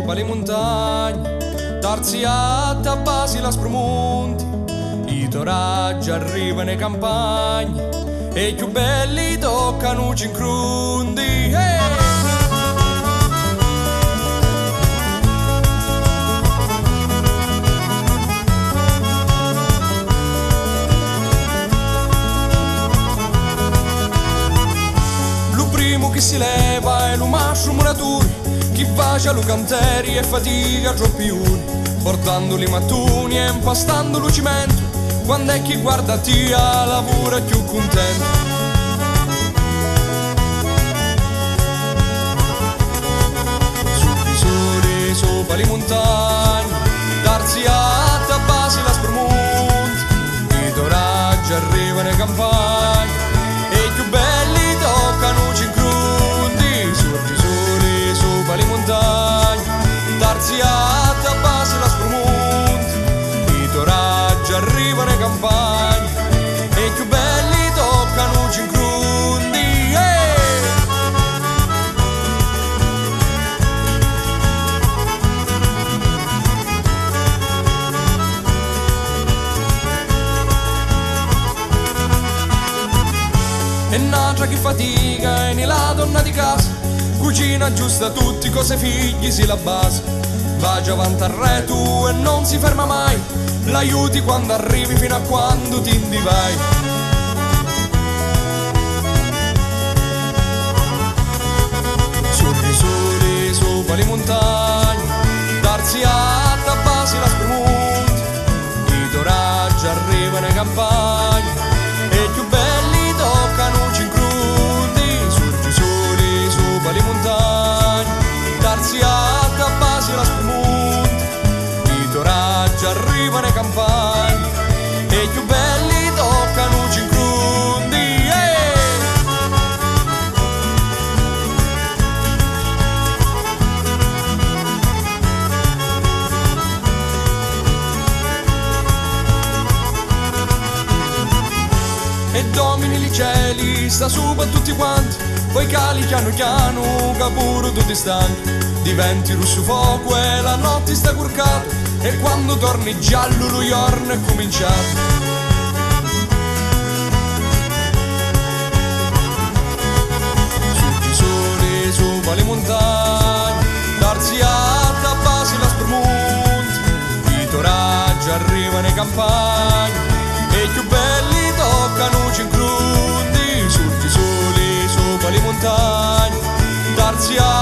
sopra le montagne, tarziata a basi la spromonti, i toraggi arrivano nei campagni e i più belli toccano cincrundi. Primo chi si leva è lo mascio muraturi, chi faccia lo canteri e fatica troppi uni, portando i mattoni e impastando lo cimento, quando è chi guarda tia lavora più contento. Sotto i soli, sopra le montagne, tarziata a base la spromonti, i toraggi arrivano nei campagni e i più belli toccano cincrundi. Sorti soli sopra le montagne, tarziata a base la spromonti, i toraggi arrivano ai campagni e i più belli toccano cincrundi. E n'altra che fatica e la donna di casa, cucina giusta tutti, cose figli si la base, va già avanti al re tu e non si ferma mai, l'aiuti quando arrivi fino a quando ti indivai. Sorri soli sopra le montagne, tarziata a base la spromonti, i toraggi arrivano ai campagni e i più belli toccano cincrundi. Sorgi soli sopra le montagne, tarziata a base la spromonti, i toraggi arrivano ai campagni e i più belli toccano cincrundi. E domini i cieli, sta su per tutti quanti, poi cali piano piano, capuro tutti stanchi, diventi rosso fuoco e la notte sta curcata, e quando torni giallo lo giorno è cominciato. Sotto i soli sopra le montagne, tarziata a base la spromonti, i toraggi arrivano ai campagni e i più belli toccano cincrundi. Sotto i soli sopra le montagne, tarziata